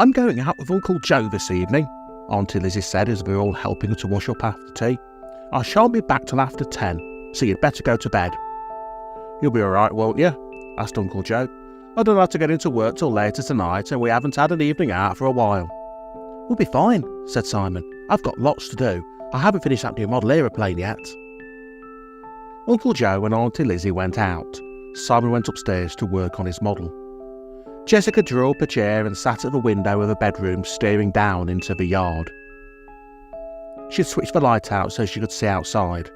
I'm going out with Uncle Joe this evening, Auntie Lizzie said as we were all helping her to wash up after tea. I shan't be back till after 10, so you'd better go to bed. You'll be all right, won't you? Asked Uncle Joe. I don't have to get into work till later tonight, and we haven't had an evening out for a while. We'll be fine, said Simon. I've got lots to do. I haven't finished that new model aeroplane yet. Uncle Joe and Auntie Lizzie went out. Simon went upstairs to work on his model. Jessica drew up a chair and sat at the window of the bedroom, staring down into the yard. She'd switched the light out so she could see outside.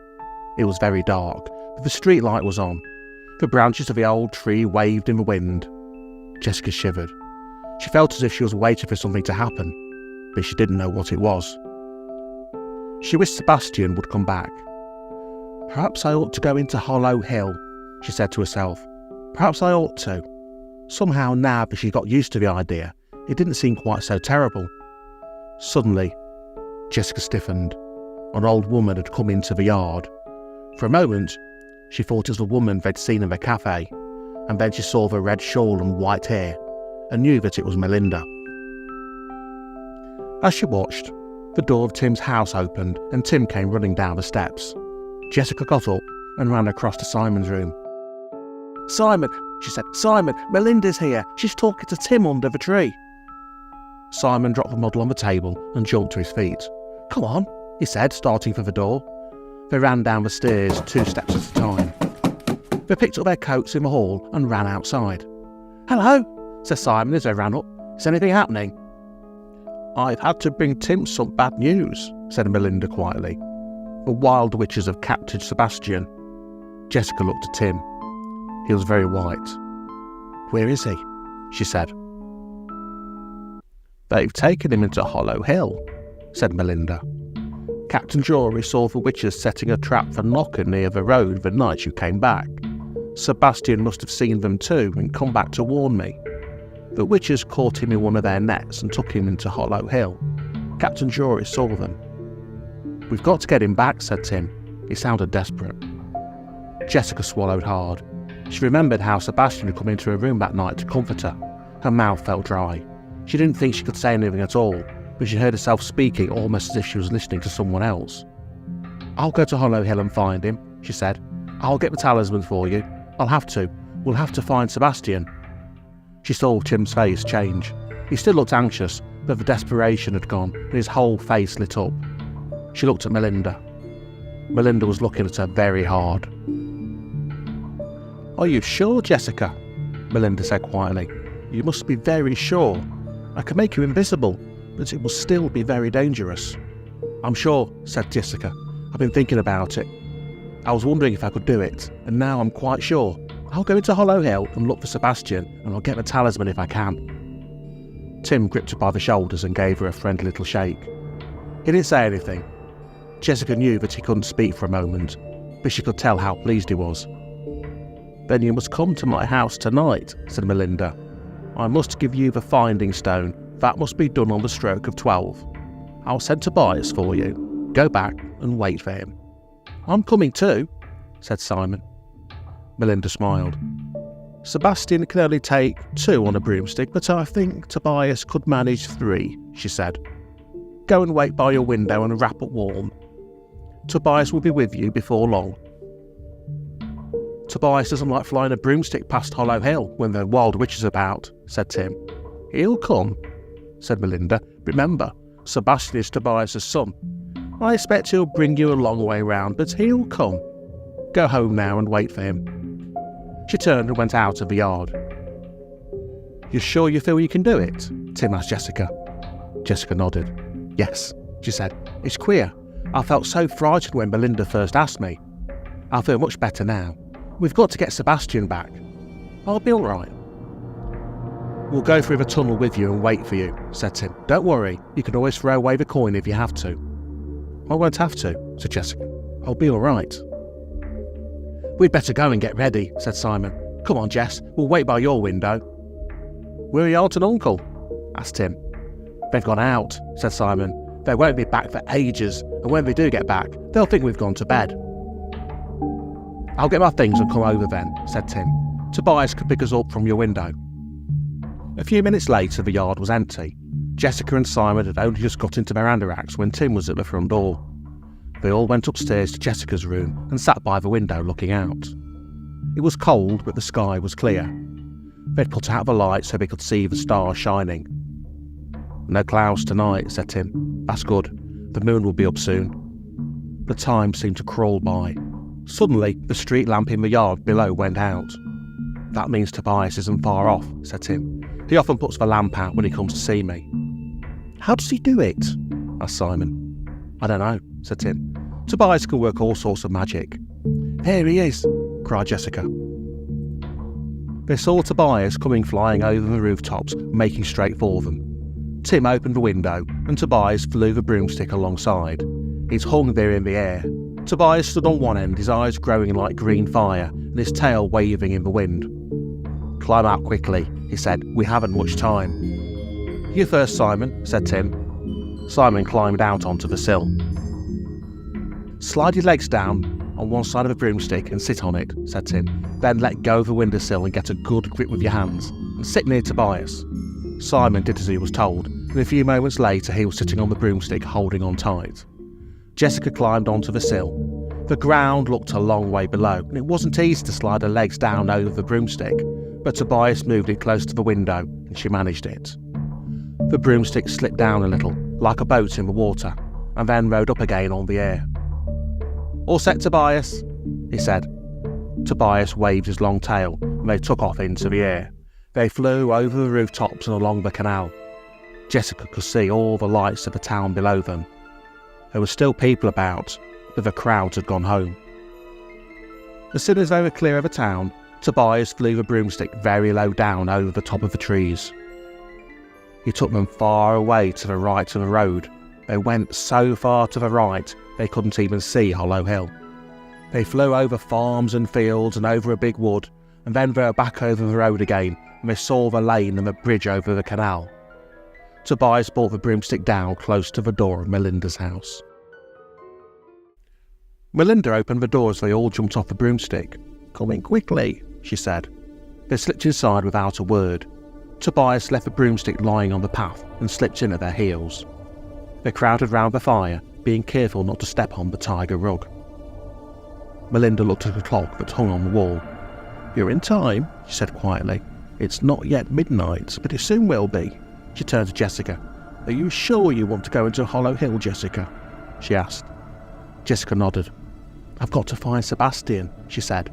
It was very dark, but the street light was on. The branches of the old tree waved in the wind. Jessica shivered. She felt as if she was waiting for something to happen, but she didn't know what it was. She wished Sebastian would come back. Perhaps I ought to go into Hollow Hill, she said to herself. Perhaps I ought to. Somehow now that she got used to the idea, it didn't seem quite so terrible. Suddenly, Jessica stiffened. An old woman had come into the yard. For a moment, she thought it was the woman they'd seen in the cafe, and then she saw the red shawl and white hair, and knew that it was Melinda. As she watched, the door of Tim's house opened, and Tim came running down the steps. Jessica got up and ran across to Simon's room. Simon, she said, Simon, Melinda's here. She's talking to Tim under the tree. Simon dropped the model on the table and jumped to his feet. Come on, he said, starting for the door. They ran down the stairs 2 steps at a time. They picked up their coats in the hall and ran outside. Hello, said Simon as they ran up. Is anything happening? I've had to bring Tim some bad news, said Melinda quietly. The wild witches have captured Sebastian. Jessica looked at Tim. He was very white. Where is he? She said. They've taken him into Hollow Hill, said Melinda. Captain Jory saw the witches setting a trap for Knocker near the road the night you came back. Sebastian must have seen them too and come back to warn me. The witches caught him in one of their nets and took him into Hollow Hill. Captain Jory saw them. We've got to get him back, said Tim. He sounded desperate. Jessica swallowed hard. She remembered how Sebastian had come into her room that night to comfort her. Her mouth felt dry. She didn't think she could say anything at all, but she heard herself speaking almost as if she was listening to someone else. I'll go to Hollow Hill and find him, she said. I'll get the talisman for you. I'll have to. We'll have to find Sebastian. She saw Tim's face change. He still looked anxious, but the desperation had gone and his whole face lit up. She looked at Melinda. Melinda was looking at her very hard. Are you sure, Jessica? Melinda said quietly. You must be very sure. I can make you invisible, but it will still be very dangerous. I'm sure, said Jessica. I've been thinking about it. I was wondering if I could do it, and now I'm quite sure. I'll go into Hollow Hill and look for Sebastian, and I'll get the talisman if I can. Tim gripped her by the shoulders and gave her a friendly little shake. He didn't say anything. Jessica knew that he couldn't speak for a moment, but she could tell how pleased he was. Then you must come to my house tonight, said Melinda. I must give you the finding stone. That must be done on the stroke of 12. I'll send Tobias for you. Go back and wait for him. I'm coming too, said Simon. Melinda smiled. Sebastian can only take 2 on a broomstick, but I think Tobias could manage 3, she said. Go and wait by your window and wrap up warm. Tobias will be with you before long. Tobias doesn't like flying a broomstick past Hollow Hill when the wild witch is about, said Tim. He'll come, said Melinda. Remember, Sebastian is Tobias's son. I expect he'll bring you a long way round, but he'll come. Go home now and wait for him. She turned and went out of the yard. You sure you feel you can do it? Tim asked Jessica. Jessica nodded. Yes, she said. It's queer. I felt so frightened when Melinda first asked me. I feel much better now. We've got to get Sebastian back. I'll be all right. We'll go through the tunnel with you and wait for you, said Tim. Don't worry, you can always throw away the coin if you have to. I won't have to, said Jessica. I'll be all right. We'd better go and get ready, said Simon. Come on, Jess, we'll wait by your window. Where are your aunt and uncle? Asked Tim. They've gone out, said Simon. They won't be back for ages, and when they do get back, they'll think we've gone to bed. I'll get my things and come over then, said Tim. Tobias could pick us up from your window. A few minutes later, the yard was empty. Jessica and Simon had only just got into their anoraks when Tim was at the front door. They all went upstairs to Jessica's room and sat by the window looking out. It was cold, but the sky was clear. They'd put out the light so they could see the stars shining. "No clouds tonight," said Tim. "That's good. The moon will be up soon." The time seemed to crawl by. Suddenly, the street lamp in the yard below went out. "That means Tobias isn't far off," said Tim. "He often puts the lamp out when he comes to see me." "How does he do it?" asked Simon. "I don't know," said Tim. "Tobias can work all sorts of magic." "Here he is," cried Jessica. They saw Tobias coming flying over the rooftops, making straight for them. Tim opened the window, and Tobias flew the broomstick alongside. It hung there in the air. Tobias stood on one end, his eyes glowing like green fire, and his tail waving in the wind. "Climb out quickly," he said. "We haven't much time." "You first, Simon," said Tim. Simon climbed out onto the sill. "Slide your legs down on one side of the broomstick and sit on it," said Tim. "Then let go of the windowsill and get a good grip with your hands, and sit near Tobias." Simon did as he was told, and a few moments later he was sitting on the broomstick holding on tight. Jessica climbed onto the sill. The ground looked a long way below, and it wasn't easy to slide her legs down over the broomstick, but Tobias moved it close to the window, and she managed it. The broomstick slipped down a little, like a boat in the water, and then rode up again on the air. "All set, Tobias," he said. Tobias waved his long tail, and they took off into the air. They flew over the rooftops and along the canal. Jessica could see all the lights of the town below them. There were still people about, but the crowds had gone home. As soon as they were clear of the town, Tobias flew the broomstick very low down over the top of the trees. He took them far away to the right of the road. They went so far to the right they couldn't even see Hollow Hill. They flew over farms and fields and over a big wood, and then they were back over the road again, and they saw the lane and the bridge over the canal. Tobias brought the broomstick down close to the door of Melinda's house. Melinda opened the door as they all jumped off the broomstick. "Come in quickly," she said. They slipped inside without a word. Tobias left the broomstick lying on the path and slipped in at their heels. They crowded round the fire, being careful not to step on the tiger rug. Melinda looked at the clock that hung on the wall. "You're in time," she said quietly. "It's not yet midnight, but it soon will be." She turned to Jessica. "Are you sure you want to go into Hollow Hill, Jessica?" she asked. Jessica nodded. "I've got to find Sebastian," she said.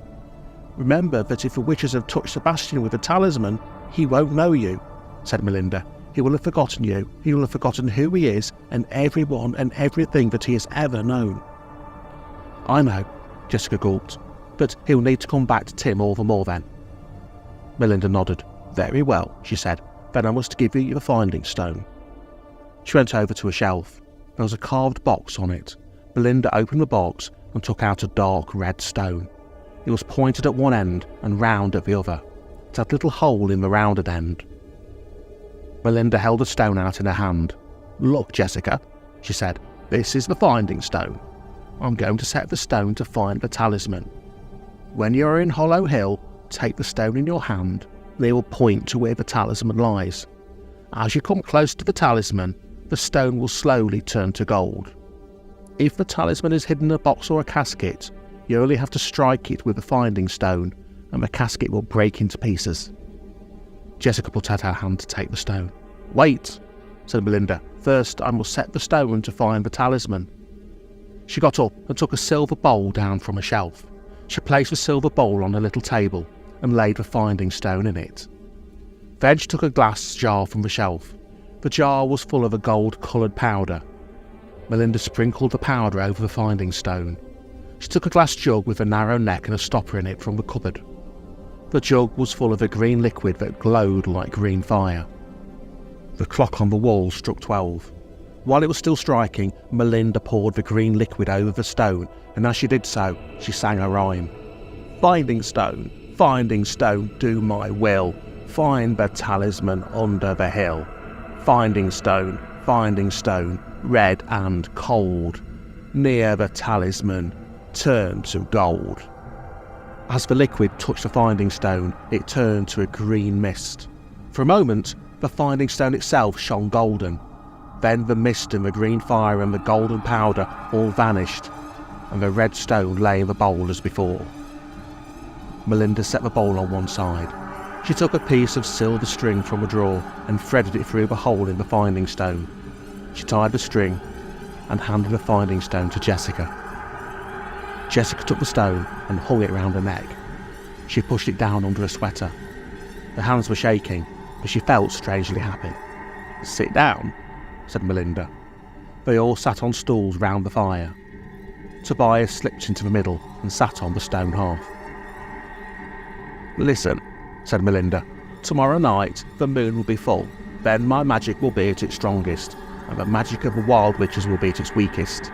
"Remember that if the witches have touched Sebastian with a talisman, he won't know you," said Melinda. "He will have forgotten you. He will have forgotten who he is and everyone and everything that he has ever known." "I know," Jessica gulped. "But he'll need to come back to Tim all the more then." Melinda nodded. "Very well," she said. "Then I must give you the finding stone." She went over to a shelf. There was a carved box on it. Melinda opened the box and took out a dark red stone. It was pointed at one end and round at the other. It had a little hole in the rounded end. Melinda held the stone out in her hand. "Look, Jessica," she said. "This is the finding stone. I'm going to set the stone to find the talisman. When you are in Hollow Hill, take the stone in your hand, and it will point to where the talisman lies. As you come close to the talisman, the stone will slowly turn to gold. If the talisman is hidden in a box or a casket, you only have to strike it with the finding stone, and the casket will break into pieces." Jessica put out her hand to take the stone. "Wait," said Melinda. "First, I must set the stone to find the talisman." She got up and took a silver bowl down from a shelf. She placed the silver bowl on a little table and laid the finding stone in it. Then she took a glass jar from the shelf. The jar was full of a gold-coloured powder. Melinda sprinkled the powder over the finding stone. She took a glass jug with a narrow neck and a stopper in it from the cupboard. The jug was full of a green liquid that glowed like green fire. The clock on the wall struck 12. While it was still striking, Melinda poured the green liquid over the stone, and as she did so, she sang a rhyme. Finding stone, do my will. Find the talisman under the hill. Finding stone, red and cold. Near the talisman, turn to gold." As the liquid touched the finding stone, it turned to a green mist. For a moment, The finding stone itself shone golden. Then the mist and the green fire and the golden powder all vanished, and the red stone lay in the bowl as before. Melinda set the bowl on one side. She took a piece of silver string from a drawer and threaded it through the hole in the finding stone. She tied the string and handed the finding stone to Jessica. Jessica took the stone and hung it round her neck. She pushed it down under her sweater. Her hands were shaking, but she felt strangely happy. "Sit down," said Melinda. They all sat on stools round the fire. Tobias slipped into the middle and sat on the stone hearth. "Listen," said Melinda. "Tomorrow night the moon will be full. Then my magic will be at its strongest, and the magic of the wild witches will be at its weakest.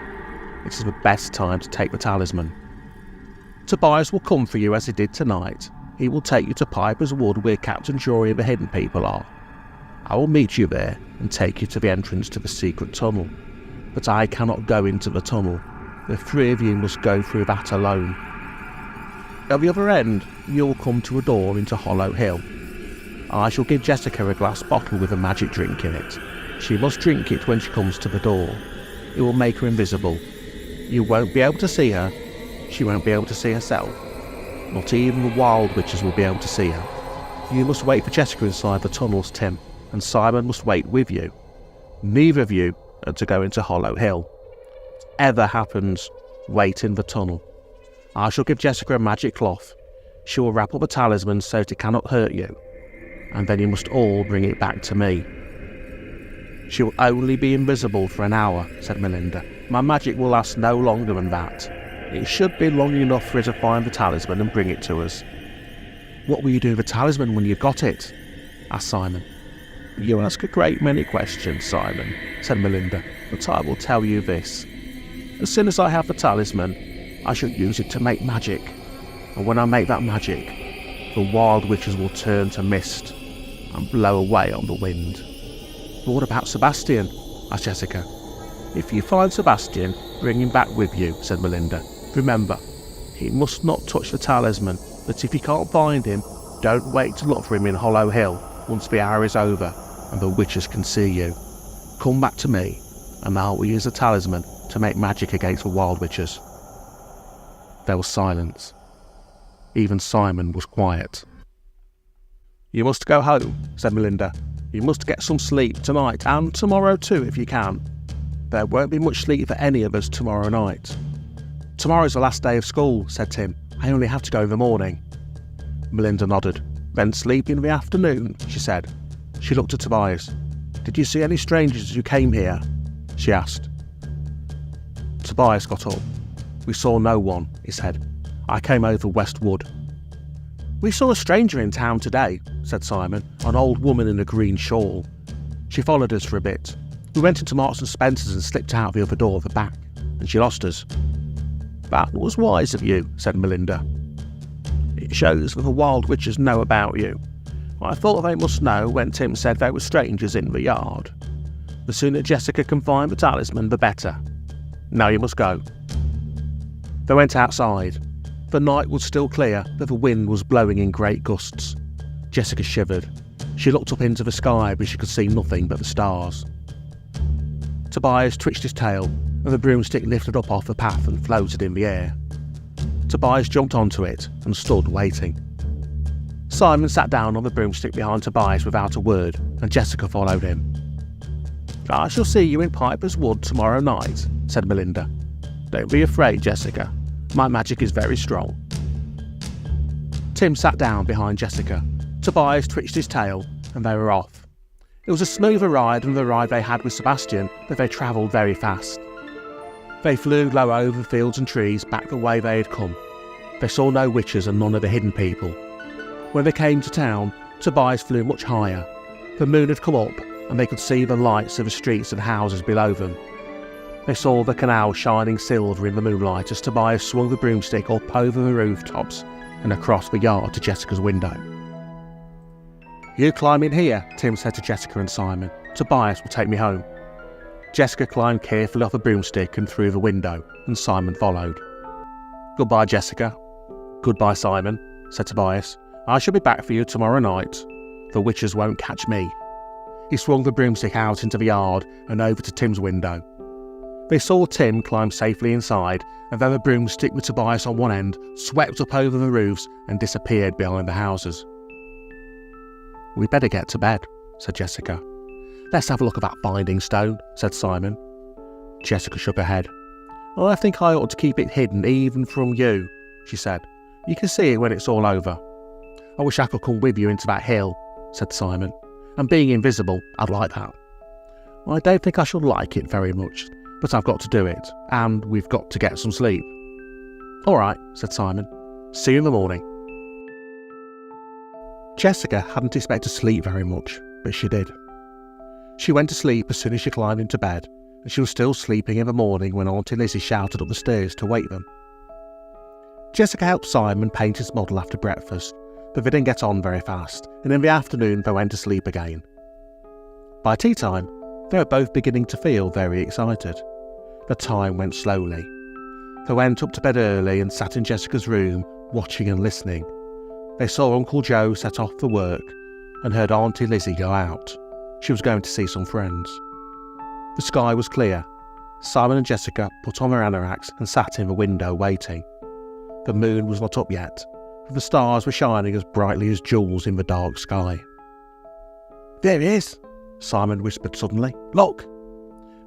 It is the best time to take the talisman. Tobias will come for you as he did tonight. He will take you to Piper's Wood where Captain Jory and the hidden people are. I will meet you there and take you to the entrance to the secret tunnel. But I cannot go into the tunnel. The three of you must go through that alone. At the other end, you will come to a door into Hollow Hill. I shall give Jessica a glass bottle with a magic drink in it. She must drink it when she comes to the door. It will make her invisible. You won't be able to see her. She won't be able to see herself. Not even the wild witches will be able to see her. You must wait for Jessica inside the tunnels, Tim, and Simon must wait with you. Neither of you are to go into Hollow Hill. Whatever happens, wait in the tunnel. I shall give Jessica a magic cloth. She will wrap up a talisman so that it cannot hurt you, and then you must all bring it back to me." "She will only be invisible for an hour," said Melinda. "My magic will last no longer than that. It should be long enough for her to find the talisman and bring it to us." "What will you do with the talisman when you've got it?" asked Simon. "You ask a great many questions, Simon," said Melinda, "but I will tell you this. As soon as I have the talisman, I shall use it to make magic. And when I make that magic, the wild witches will turn to mist and blow away on the wind." "But what about Sebastian?" asked Jessica. "If you find Sebastian, bring him back with you," said Melinda. "Remember, he must not touch the talisman, but if you can't find him, don't wait to look for him in Hollow Hill once the hour is over and the witches can see you. Come back to me, and I will use the talisman to make magic against the wild witches." There was silence. Even Simon was quiet. "You must go home," said Melinda. "You must get some sleep tonight, and tomorrow too if you can. There won't be much sleep for any of us tomorrow night." "Tomorrow's the last day of school," said Tim. "I only have to go in the morning." Melinda nodded. "Then sleep in the afternoon," she said. She looked at Tobias. "Did you see any strangers as you came here?" she asked. Tobias got up. "We saw no one," he said. "I came over West Wood." "We saw a stranger in town today," said Simon, "an old woman in a green shawl. She followed us for a bit. We went into Marks and Spencer's and slipped out the other door at the back, and she lost us." "That was wise of you," said Melinda. "It shows that the wild witches know about you. I thought they must know when Tim said there were strangers in the yard. The sooner Jessica can find the talisman, the better. Now you must go." They went outside. The night was still clear, but the wind was blowing in great gusts. Jessica shivered. She looked up into the sky, but she could see nothing but the stars. Tobias twitched his tail, and the broomstick lifted up off the path and floated in the air. Tobias jumped onto it and stood waiting. Simon sat down on the broomstick behind Tobias without a word, and Jessica followed him. "I shall see you in Piper's Wood tomorrow night," said Melinda. "Don't be afraid, Jessica. My magic is very strong." Tim sat down behind Jessica. Tobias twitched his tail, and they were off. It was a smoother ride than the ride they had with Sebastian, but they travelled very fast. They flew low over fields and trees back the way they had come. They saw no witches and none of the hidden people. When they came to town, Tobias flew much higher. The moon had come up, and they could see the lights of the streets and houses below them. They saw the canal shining silver in the moonlight as Tobias swung the broomstick up over the rooftops and across the yard to Jessica's window. "You climb in here," Tim said to Jessica and Simon. "Tobias will take me home." Jessica climbed carefully off the broomstick and through the window, and Simon followed. "Goodbye, Jessica." "Goodbye, Simon," said Tobias. "I shall be back for you tomorrow night. The witches won't catch me." He swung the broomstick out into the yard and over to Tim's window. They saw Tim climb safely inside, and then the broomstick with Tobias on one end swept up over the roofs and disappeared behind the houses. "We'd better get to bed," said Jessica. "Let's have a look at that finding stone," said Simon. Jessica shook her head. "I think I ought to keep it hidden even from you," she said. "You can see it when it's all over." "I wish I could come with you into that hill," said Simon. "And being invisible, I'd like that." "I don't think I shall like it very much, but I've got to do it, and we've got to get some sleep." "All right," said Simon. "See you in the morning." Jessica hadn't expected to sleep very much, but she did. She went to sleep as soon as she climbed into bed, and she was still sleeping in the morning when Auntie Lizzie shouted up the stairs to wake them. Jessica helped Simon paint his model after breakfast, but they didn't get on very fast, and in the afternoon they went to sleep again. By tea time, they were both beginning to feel very excited. The time went slowly. They went up to bed early and sat in Jessica's room, watching and listening. They saw Uncle Joe set off for work and heard Auntie Lizzie go out. She was going to see some friends. The sky was clear. Simon and Jessica put on their anoraks and sat in the window waiting. The moon was not up yet, but the stars were shining as brightly as jewels in the dark sky. "There he is," Simon whispered suddenly. "Look!"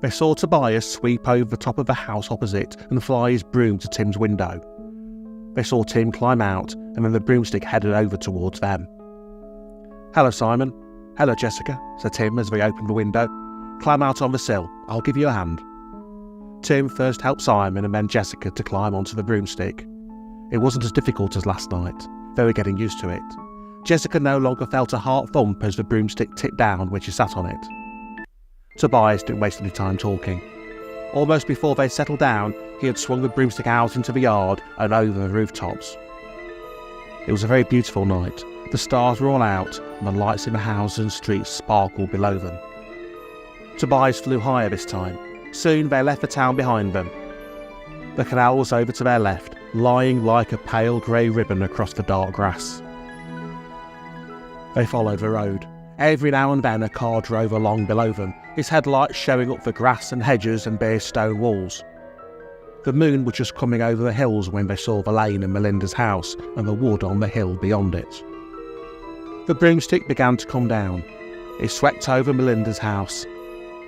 They saw Tobias sweep over the top of the house opposite and fly his broom to Tim's window. They saw Tim climb out, and then the broomstick headed over towards them. "Hello, Simon." "Hello, Jessica," said Tim as they opened the window. "Climb out on the sill. I'll give you a hand." Tim first helped Simon and then Jessica to climb onto the broomstick. It wasn't as difficult as last night. They were getting used to it. Jessica no longer felt a heart thump as the broomstick tipped down when she sat on it. Tobias didn't waste any time talking. Almost before they settled down, he had swung the broomstick out into the yard and over the rooftops. It was a very beautiful night. The stars were all out, and the lights in the houses and streets sparkled below them. Tobias flew higher this time. Soon they left the town behind them. The canal was over to their left, lying like a pale grey ribbon across the dark grass. They followed the road. Every now and then a car drove along below them, its headlights showing up the grass and hedges and bare stone walls. The moon was just coming over the hills when they saw the lane and Melinda's house and the wood on the hill beyond it. The broomstick began to come down. It swept over Melinda's house,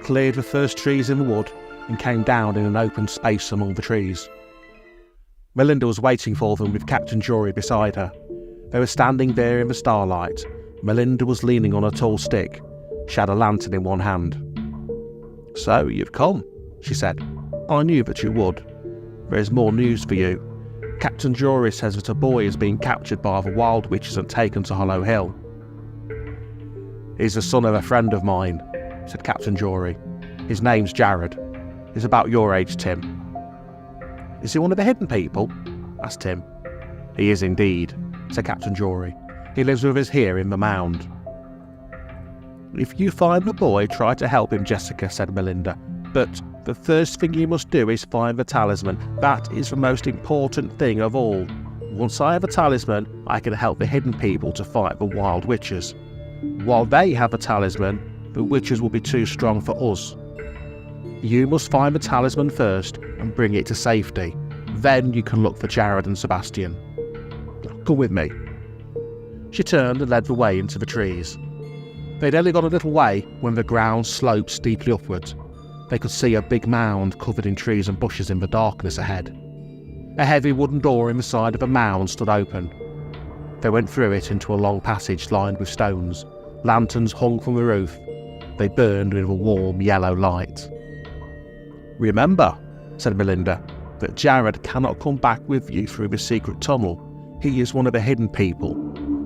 cleared the first trees in the wood, and came down in an open space among the trees. Melinda was waiting for them with Captain Jory beside her. They were standing there in the starlight. Melinda was leaning on a tall stick. She had a lantern in one hand. "So you've come," she said. "I knew that you would. There is more news for you. Captain Jory says that a boy has been captured by the wild witches and taken to Hollow Hill." "He's the son of a friend of mine," said Captain Jory. "His name's Jared. He's about your age, Tim." "Is he one of the hidden people?" asked Tim. "He is indeed," said Captain Jory. "He lives with us here in the mound." "If you find the boy, try to help him," Jessica said Melinda. "But the first thing you must do is find the talisman. That is the most important thing of all. Once I have a talisman, I can help the hidden people to fight the wild witches. While they have a talisman, the witches will be too strong for us. You must find the talisman first and bring it to safety. Then you can look for Jared and Sebastian. Come with me." She turned and led the way into the trees. They'd only gone a little way when the ground sloped steeply upwards. They could see a big mound covered in trees and bushes in the darkness ahead. A heavy wooden door in the side of the mound stood open. They went through it into a long passage lined with stones. Lanterns hung from the roof. They burned with a warm yellow light. "Remember," said Melinda, "that Jared cannot come back with you through the secret tunnel. He is one of the hidden people.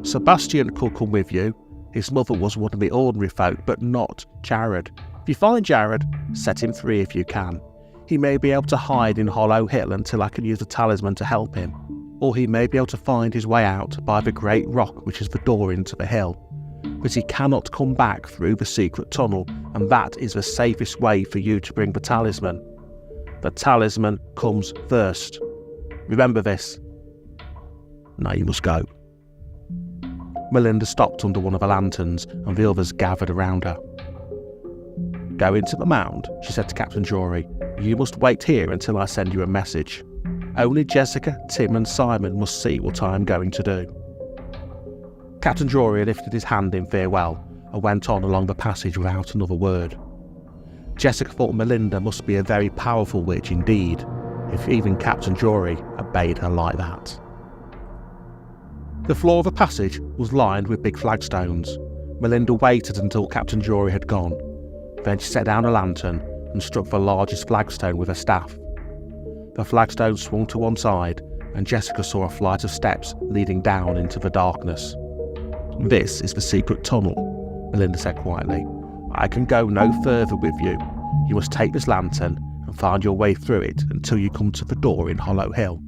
Sebastian could come with you. His mother was one of the ordinary folk, but not Jared. If you find Jared, set him free if you can. He may be able to hide in Hollow Hill until I can use the talisman to help him. Or he may be able to find his way out by the great rock which is the door into the hill. But he cannot come back through the secret tunnel, and that is the safest way for you to bring the talisman. The talisman comes first. Remember this. Now you must go." Melinda stopped under one of the lanterns, and the others gathered around her. "Go into the mound," she said to Captain Jory. "You must wait here until I send you a message. Only Jessica, Tim and Simon must see what I am going to do." Captain Jory lifted his hand in farewell and went on along the passage without another word. Jessica thought Melinda must be a very powerful witch indeed, if even Captain Jory obeyed her like that. The floor of the passage was lined with big flagstones. Melinda waited until Captain Jory had gone. Then she set down a lantern and struck the largest flagstone with her staff. The flagstone swung to one side, and Jessica saw a flight of steps leading down into the darkness. "This is the secret tunnel," Melinda said quietly. "I can go no further with you. You must take this lantern and find your way through it until you come to the door in Hollow Hill."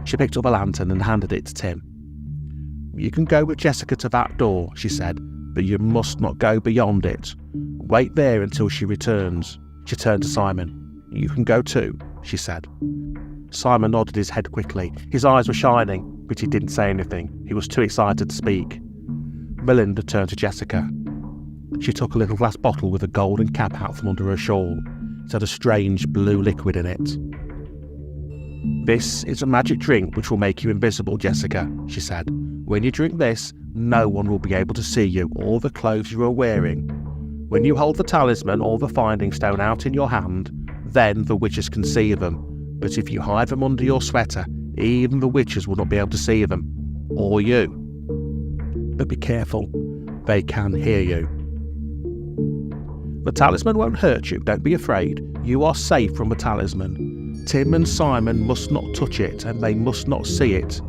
She picked up the lantern and handed it to Tim. "You can go with Jessica to that door," she said, "but you must not go beyond it. Wait there until she returns." She turned to Simon. "You can go too," she said. Simon nodded his head quickly. His eyes were shining, but he didn't say anything. He was too excited to speak. Melinda turned to Jessica. She took a little glass bottle with a golden cap out from under her shawl. It had a strange blue liquid in it. "This is a magic drink which will make you invisible, Jessica," she said. "When you drink this, no one will be able to see you or the clothes you are wearing. When you hold the talisman or the finding stone out in your hand, then the witches can see them. But if you hide them under your sweater, even the witches will not be able to see them. Or you. But be careful, they can hear you. The talisman won't hurt you, don't be afraid. You are safe from the talisman. Tim and Simon must not touch it, and they must not see it.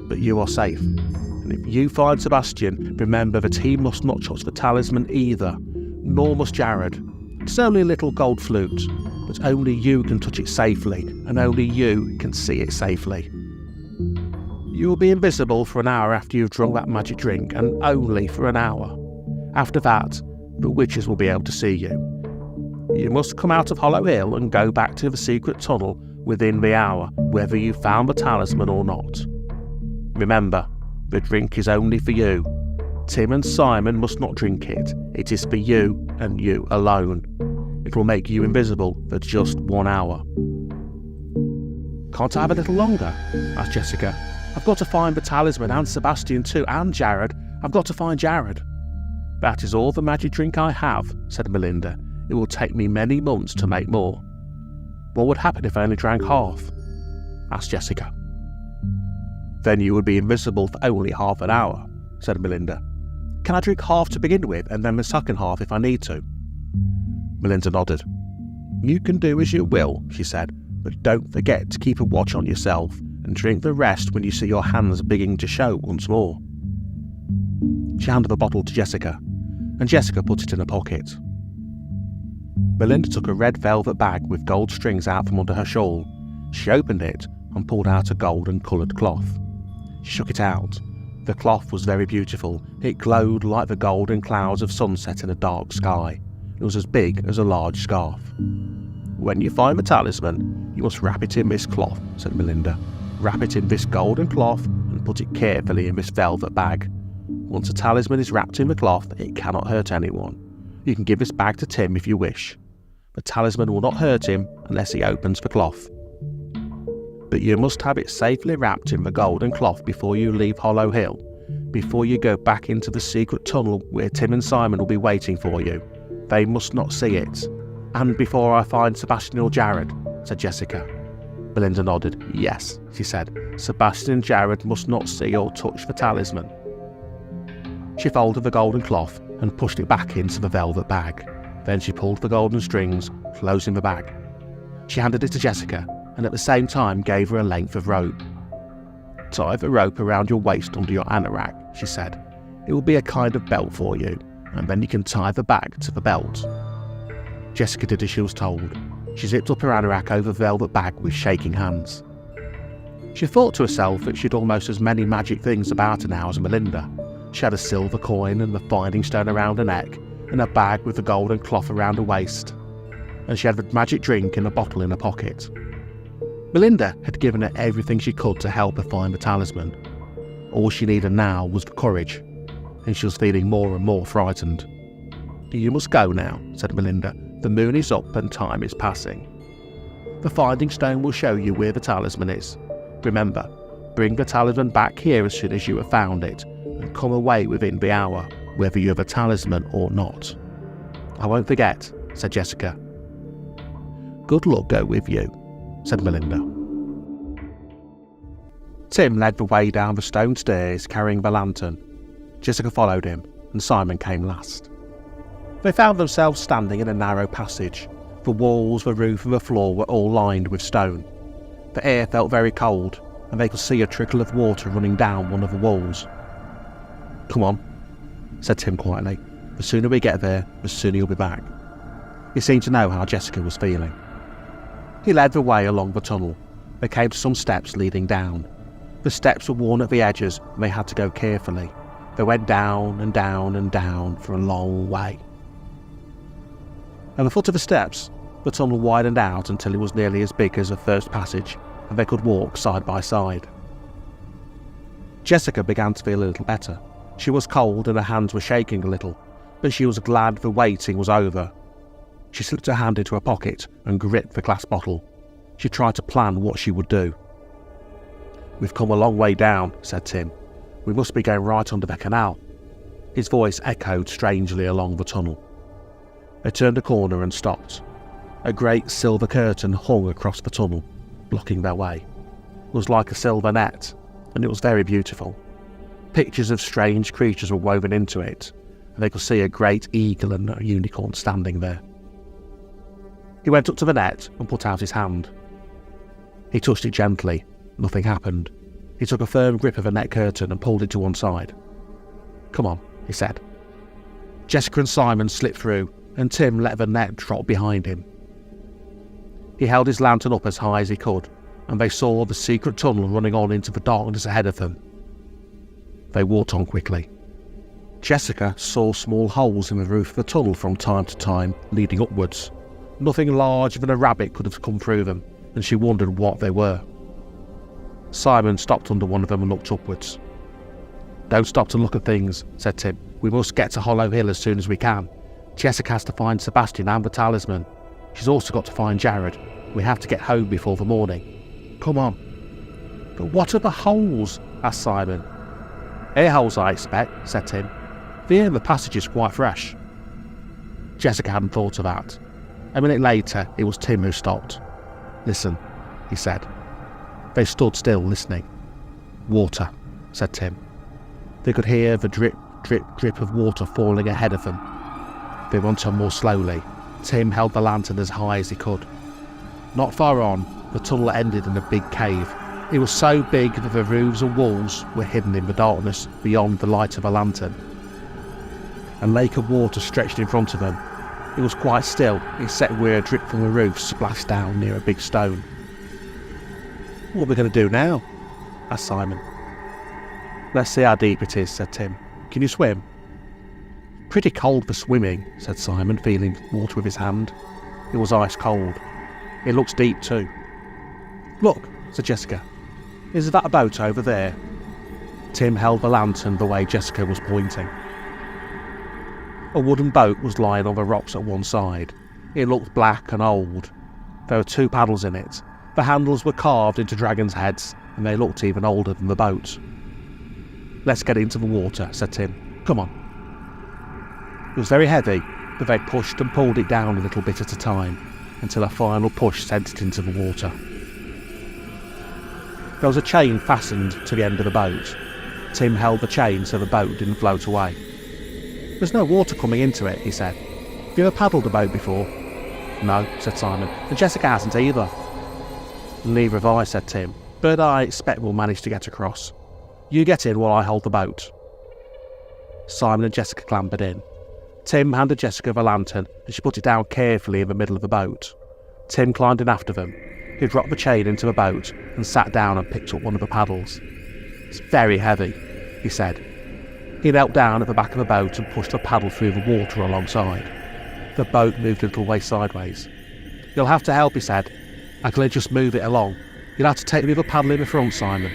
But you are safe. And if you find Sebastian, remember that he must not touch the talisman either, nor must Jared. It's only a little gold flute, but only you can touch it safely, and only you can see it safely. You will be invisible for an hour after you've drunk that magic drink, and only for an hour. After that, the witches will be able to see you. You must come out of Hollow Hill and go back to the secret tunnel within the hour, whether you found the talisman or not. Remember, the drink is only for you. Tim and Simon must not drink it. It is for you and you alone. It will make you invisible for just 1 hour. Can't I have a little longer? Asked Jessica. I've got to find the talisman and Sebastian too, and Jared. I've got to find Jared. That is all the magic drink I have, said Melinda. It will take me many months to make more. What would happen if I only drank half? Asked Jessica. Then you would be invisible for only half an hour, said Melinda. Can I drink half to begin with, and then the second half if I need to? Melinda nodded. You can do as you will, she said, but don't forget to keep a watch on yourself, and drink the rest when you see your hands beginning to show once more. She handed the bottle to Jessica, and Jessica put it in her pocket. Melinda took a red velvet bag with gold strings out from under her shawl. She opened it and pulled out a golden coloured cloth. She shook it out. The cloth was very beautiful. It glowed like the golden clouds of sunset in a dark sky. It was as big as a large scarf. When you find the talisman, you must wrap it in this cloth, said Melinda. Wrap it in this golden cloth and put it carefully in this velvet bag. Once a talisman is wrapped in the cloth, it cannot hurt anyone. You can give this bag to Tim if you wish. The talisman will not hurt him unless he opens the cloth. But you must have it safely wrapped in the golden cloth before you leave Hollow Hill, before you go back into the secret tunnel where Tim and Simon will be waiting for you. They must not see it. And before I find Sebastian or Jared, said Jessica. Melinda nodded. Yes, she said. Sebastian and Jared must not see or touch the talisman. She folded the golden cloth and pushed it back into the velvet bag. Then she pulled the golden strings, closing the bag. She handed it to Jessica, and at the same time gave her a length of rope. Tie the rope around your waist under your anorak, she said. It will be a kind of belt for you, and then you can tie the bag to the belt. Jessica did as she was told. She zipped up her anorak over the velvet bag with shaking hands. She thought to herself that she had almost as many magic things about her now as Melinda. She had a silver coin and the finding stone around her neck, and a bag with the golden cloth around her waist. And she had the magic drink in a bottle in her pocket. Melinda had given her everything she could to help her find the talisman. All she needed now was the courage, and she was feeling more and more frightened. "You must go now," said Melinda. "The moon is up and time is passing. The finding stone will show you where the talisman is. Remember, bring the talisman back here as soon as you have found it, and come away within the hour, whether you have a talisman or not." "I won't forget," said Jessica. "Good luck go with you," said Melinda. Tim led the way down the stone stairs carrying the lantern. Jessica followed him, and Simon came last. They found themselves standing in a narrow passage. The walls, the roof and the floor were all lined with stone. The air felt very cold, and they could see a trickle of water running down one of the walls. "Come on," said Tim quietly. "The sooner we get there, the sooner you'll be back." He seemed to know how Jessica was feeling. He led the way along the tunnel. They came to some steps leading down. The steps were worn at the edges, and they had to go carefully. They went down and down and down for a long way. At the foot of the steps, the tunnel widened out until it was nearly as big as the first passage, and they could walk side by side. Jessica began to feel a little better. She was cold and her hands were shaking a little, but she was glad the waiting was over. She slipped her hand into her pocket and gripped the glass bottle. She tried to plan what she would do. "We've come a long way down," said Tim. "We must be going right under the canal." His voice echoed strangely along the tunnel. They turned a corner and stopped. A great silver curtain hung across the tunnel, blocking their way. It was like a silver net, and it was very beautiful. Pictures of strange creatures were woven into it, and they could see a great eagle and a unicorn standing there. He went up to the net and put out his hand. He touched it gently. Nothing happened. He took a firm grip of the net curtain and pulled it to one side. "Come on," he said. Jessica and Simon slipped through, and Tim let the net drop behind him. He held his lantern up as high as he could, and they saw the secret tunnel running on into the darkness ahead of them. They walked on quickly. Jessica saw small holes in the roof of the tunnel from time to time, leading upwards. Nothing larger than a rabbit could have come through them, and she wondered what they were. Simon stopped under one of them and looked upwards. "Don't stop to look at things," said Tim. "We must get to Hollow Hill as soon as we can. Jessica has to find Sebastian and the talisman. She's also got to find Jared. We have to get home before the morning. Come on." "But what are the holes?" asked Simon. "Air holes, I expect," said Tim. "The air in the passage is quite fresh." Jessica hadn't thought of that. A minute later, it was Tim who stopped. "Listen," he said. They stood still, listening. "Water," said Tim. They could hear the drip, drip, drip of water falling ahead of them. They went on more slowly. Tim held the lantern as high as he could. Not far on, the tunnel ended in a big cave. It was so big that the roofs and walls were hidden in the darkness beyond the light of a lantern. A lake of water stretched in front of them. It was quite still, except where a drip from the roof splashed down near a big stone. "What are we going to do now?" asked Simon. "Let's see how deep it is," said Tim. "Can you swim?" "Pretty cold for swimming," said Simon, feeling water with his hand. It was ice cold. "It looks deep too." "Look," said Jessica. "Is that a boat over there?" Tim held the lantern the way Jessica was pointing. A wooden boat was lying on the rocks at one side. It looked black and old. There were 2 paddles in it. The handles were carved into dragons' heads, and they looked even older than the boat. "Let's get into the water," said Tim. "Come on." It was very heavy, but they pushed and pulled it down a little bit at a time, until a final push sent it into the water. There was a chain fastened to the end of the boat. Tim held the chain so the boat didn't float away. "There's no water coming into it," he said. "Have you ever paddled a boat before?" "No," said Simon, "and Jessica hasn't either." "Neither have I," said Tim, "but I expect we'll manage to get across. You get in while I hold the boat." Simon and Jessica clambered in. Tim handed Jessica the lantern and she put it down carefully in the middle of the boat. Tim climbed in after them. He dropped the chain into the boat and sat down and picked up one of the paddles. "It's very heavy," he said. He knelt down at the back of the boat and pushed a paddle through the water alongside. The boat moved a little way sideways. "You'll have to help," he said. "I can only just move it along. You'll have to take the other paddle in the front, Simon.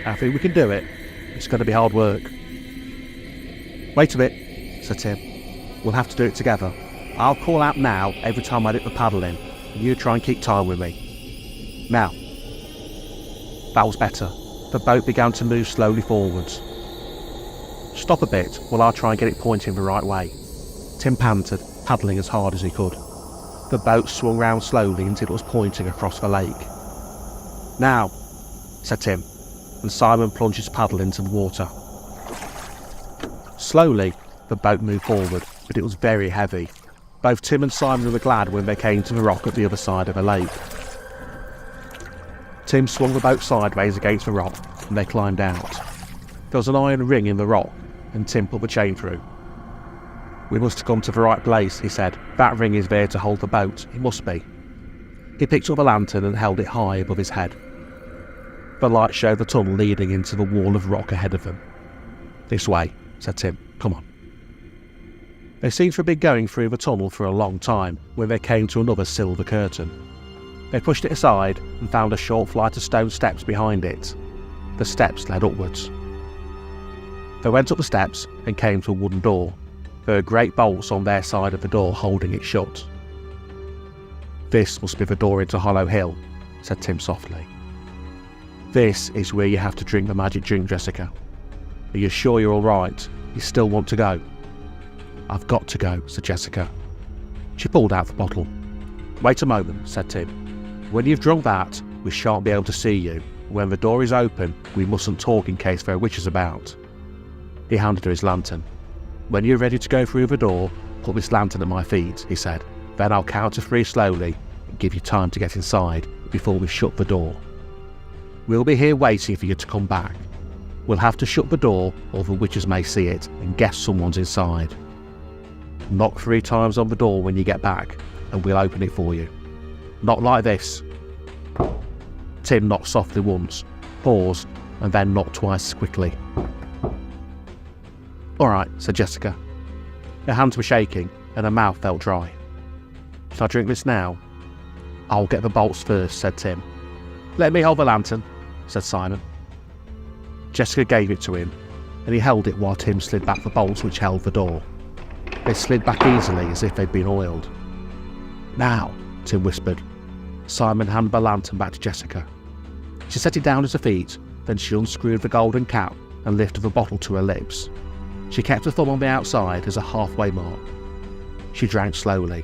I think we can do it. It's going to be hard work." "Wait a bit," said Tim. We'll have to do it together. I'll call out now every time I dip the paddle in, and you try and keep time with me. Now. That was better. The boat began to move slowly forwards. Stop a bit while I try and get it pointing the right way. Tim panted, paddling as hard as he could. The boat swung round slowly until it was pointing across the lake. Now, said Tim, and Simon plunged his paddle into the water. Slowly, the boat moved forward, but it was very heavy. Both Tim and Simon were glad when they came to the rock at the other side of the lake. Tim swung the boat sideways against the rock, and they climbed out. There was an iron ring in the rock, and Tim put the chain through. We must have come to the right place, he said. That ring is there to hold the boat, it must be. He picked up a lantern and held it high above his head. The light showed the tunnel leading into the wall of rock ahead of them. This way, said Tim. Come on. They seemed to have been going through the tunnel for a long time when they came to another silver curtain. They pushed it aside and found a short flight of stone steps behind it. The steps led upwards. They went up the steps and came to a wooden door. There were great bolts on their side of the door holding it shut. This must be the door into Hollow Hill, said Tim softly. This is where you have to drink the magic drink, Jessica. Are you sure you're all right? You still want to go? I've got to go, said Jessica. She pulled out the bottle. Wait a moment, said Tim. When you've drunk that, we shan't be able to see you. When the door is open, we mustn't talk in case there are witches about. He handed her his lantern. When you're ready to go through the door, put this lantern at my feet, he said. Then I'll count to 3 slowly and give you time to get inside before we shut the door. We'll be here waiting for you to come back. We'll have to shut the door or the witches may see it and guess someone's inside. Knock 3 times on the door when you get back and we'll open it for you. Not like this. Tim knocked softly once, paused, and then knocked twice quickly. All right, said Jessica. Her hands were shaking and her mouth felt dry. Shall I drink this now? I'll get the bolts first, said Tim. Let me hold the lantern, said Simon. Jessica gave it to him, and he held it while Tim slid back the bolts which held the door. They slid back easily as if they'd been oiled. Now, Tim whispered. Simon handed the lantern back to Jessica. She set it down at her feet, then she unscrewed the golden cap and lifted the bottle to her lips. She kept her thumb on the outside as a halfway mark. She drank slowly.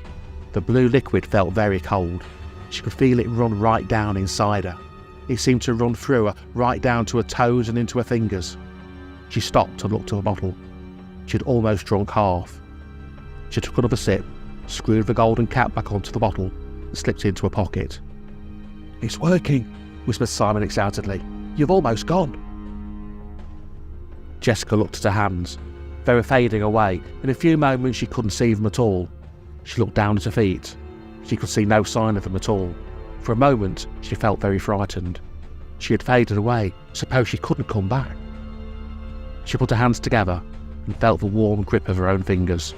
The blue liquid felt very cold. She could feel it run right down inside her. It seemed to run through her, right down to her toes and into her fingers. She stopped and looked at the bottle. She had almost drunk half. She took another sip, screwed the golden cap back onto the bottle, and slipped it into her pocket. It's working, whispered Simon excitedly. You've almost gone. Jessica looked at her hands. They were fading away. In a few moments she couldn't see them at all. She looked down at her feet. She could see no sign of them at all. For a moment she felt very frightened. She had faded away. Suppose she couldn't come back. She put her hands together and felt the warm grip of her own fingers.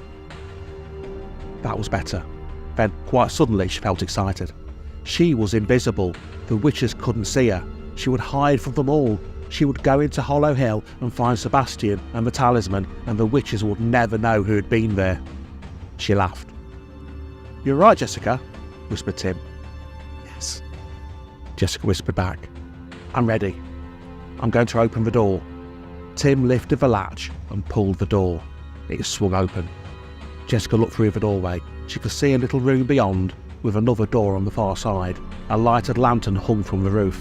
That was better. Then, quite suddenly, she felt excited. She was invisible. The witches couldn't see her. She would hide from them all. She would go into Hollow Hill and find Sebastian and the Talisman, and the witches would never know who had been there. She laughed. You're right, Jessica, whispered Tim. Yes. Jessica whispered back. I'm ready. I'm going to open the door. Tim lifted the latch and pulled the door. It swung open. Jessica looked through the doorway. She could see a little room beyond, with another door on the far side. A lighted lantern hung from the roof.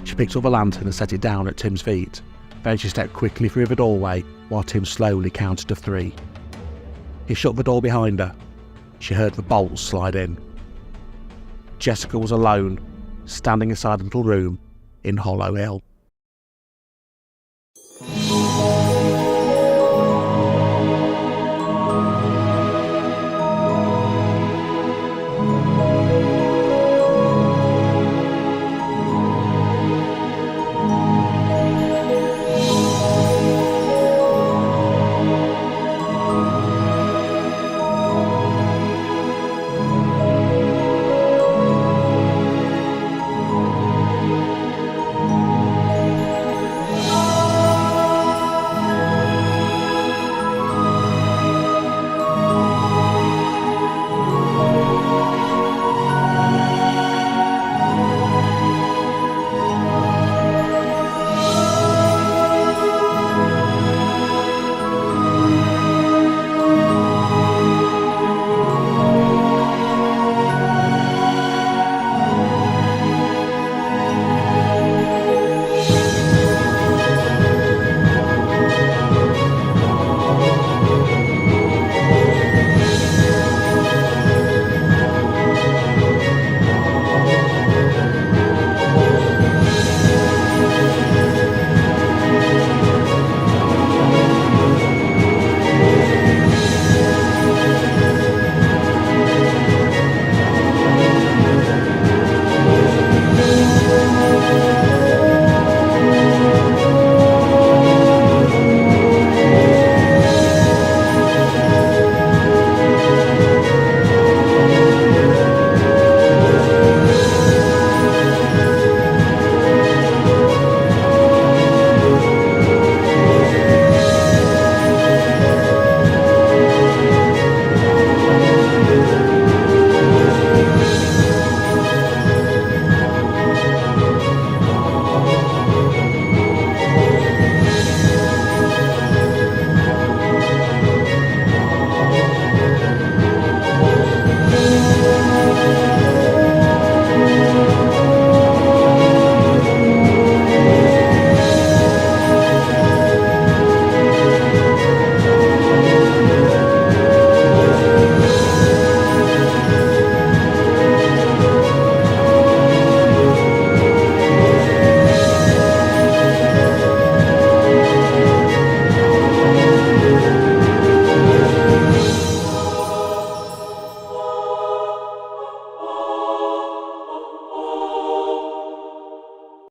She picked up the lantern and set it down at Tim's feet. Then she stepped quickly through the doorway while Tim slowly counted to 3. He shut the door behind her. She heard the bolts slide in. Jessica was alone, standing inside a little room in Hollow Hill.